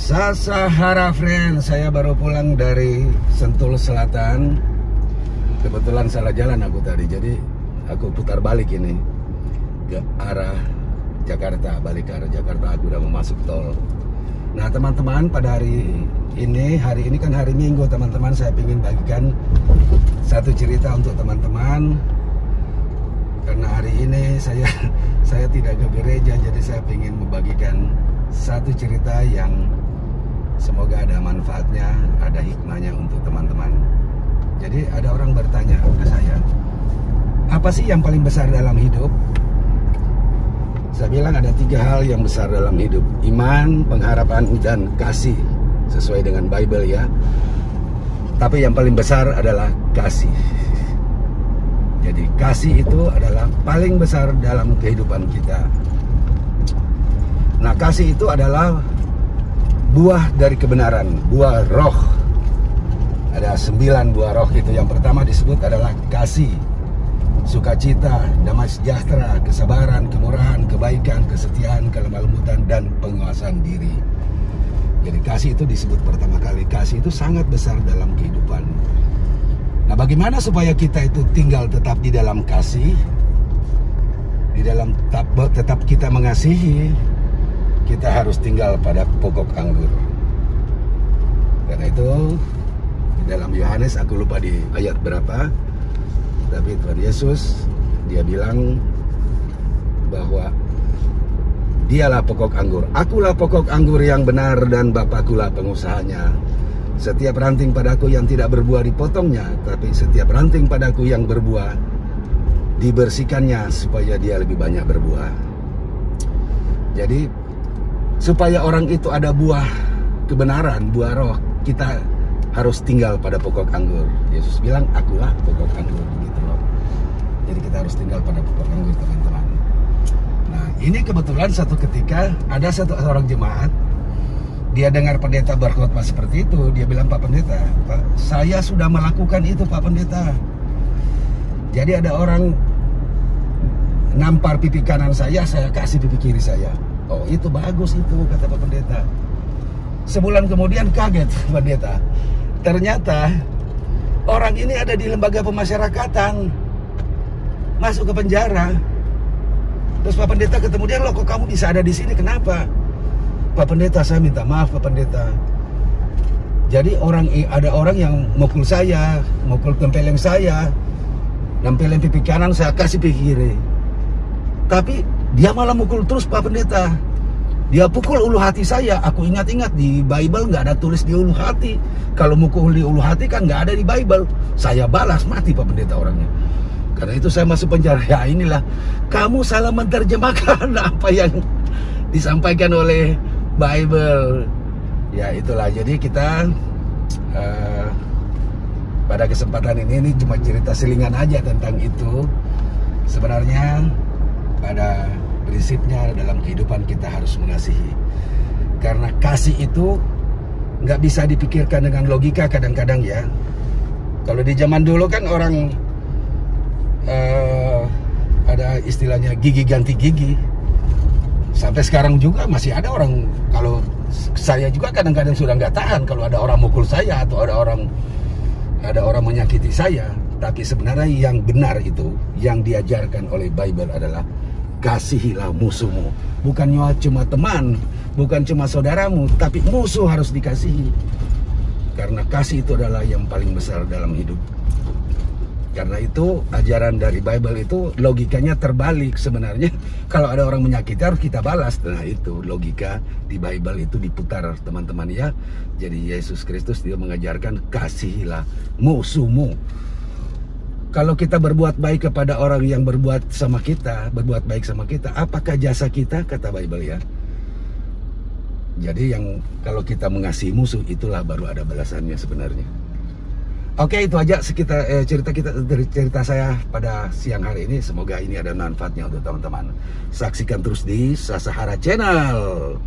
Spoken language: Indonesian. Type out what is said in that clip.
Sasahara friend, saya baru pulang dari Sentul Selatan. Kebetulan salah jalan aku tadi, jadi aku putar balik ini ke arah Jakarta, balik ke arah Jakarta. Aku udah mau masuk tol. Nah teman-teman, pada hari ini kan hari Minggu teman-teman. Saya ingin bagikan satu cerita untuk teman-teman. Karena hari ini saya tidak ke gereja, jadi saya ingin membagikan satu cerita yang semoga ada manfaatnya, ada hikmahnya untuk teman-teman. Jadi ada orang bertanya kepada saya, apa sih yang paling besar dalam hidup? Saya bilang ada 3 hal yang besar dalam hidup: iman, pengharapan, dan kasih. Sesuai dengan Bible ya. Tapi yang paling besar adalah kasih. Jadi kasih itu adalah paling besar dalam kehidupan kita. Nah, kasih itu adalah buah dari kebenaran, buah roh. Ada 9 buah roh itu. Yang pertama disebut adalah kasih, sukacita, damai sejahtera, kesabaran, kemurahan, kebaikan, kesetiaan, kelemah lembutan, dan penguasaan diri. Jadi kasih itu disebut pertama kali. Kasih itu sangat besar dalam kehidupan. Nah, bagaimana supaya kita itu tinggal tetap di dalam kasih, di dalam tetap kita mengasihi? Kita harus tinggal pada pokok anggur. Karena itu di dalam Yohanes, aku lupa di ayat berapa, tapi Tuhan Yesus dia bilang bahwa dialah pokok anggur. Akulah pokok anggur yang benar dan Bapakkulah pengusahanya. Setiap ranting padaku yang tidak berbuah dipotongnya, tapi setiap ranting padaku yang berbuah dibersihkannya supaya dia lebih banyak berbuah. Jadi supaya orang itu ada buah kebenaran, buah roh, kita harus tinggal pada pokok anggur. Yesus bilang, akulah pokok anggur, gitu loh. Jadi kita harus tinggal pada pokok anggur, teman-teman. Nah, ini kebetulan satu ketika ada satu orang jemaat, dia dengar pendeta berkhotbah seperti itu. Dia bilang, Pak Pendeta, Pak, saya sudah melakukan itu, Pak Pendeta. Jadi ada orang nampar pipi kanan saya kasih pipi kiri saya. Oh, itu bagus itu, kata Pak Pendeta. Sebulan kemudian kaget Pendeta. Ternyata orang ini ada di lembaga pemasyarakatan, masuk ke penjara. Terus Pak Pendeta ketemu dia, loh kok kamu bisa ada di sini, kenapa? Pak Pendeta, saya minta maaf Pak Pendeta. Jadi ada orang yang mukul saya, mukul tempeleng saya, nempelin pipi kanan, saya kasih pipi kiri. Tapi dia malah mukul terus Pak Pendeta. Dia pukul ulu hati saya. Aku ingat-ingat di Bible nggak ada tulis di ulu hati. Kalau mukul di ulu hati kan nggak ada di Bible. Saya balas, mati Pak Pendeta orangnya. Karena itu saya masuk penjara. Ya inilah, kamu salah menerjemahkan apa yang disampaikan oleh Bible. Ya itulah, jadi kita pada kesempatan ini cuma cerita selingan aja tentang itu. Sebenarnya pada prinsipnya dalam kehidupan kita harus mengasihi. Karena kasih itu nggak bisa dipikirkan dengan logika kadang-kadang ya. Kalau di zaman dulu kan orang ada istilahnya gigi ganti gigi. Sampai sekarang juga masih ada orang, kalau saya juga kadang-kadang sudah nggak tahan kalau ada orang mukul saya atau ada orang menyakiti saya. Tapi sebenarnya yang benar itu, yang diajarkan oleh Bible adalah kasihilah musuhmu. Bukan cuma teman, bukan cuma saudaramu, tapi musuh harus dikasihi. Karena kasih itu adalah yang paling besar dalam hidup. Karena itu ajaran dari Bible itu logikanya terbalik sebenarnya. Kalau ada orang menyakiti harus kita balas. Nah itu logika di Bible itu diputar teman-teman ya. Jadi Yesus Kristus dia mengajarkan kasihilah musuhmu. Kalau kita berbuat baik kepada orang yang berbuat baik sama kita, apakah jasa kita, kata Bible ya. Jadi yang kalau kita mengasihi musuh, itulah baru ada balasannya sebenarnya. Oke, itu aja cerita saya pada siang hari ini. Semoga ini ada manfaatnya untuk teman-teman. Saksikan terus di Sasahara Channel.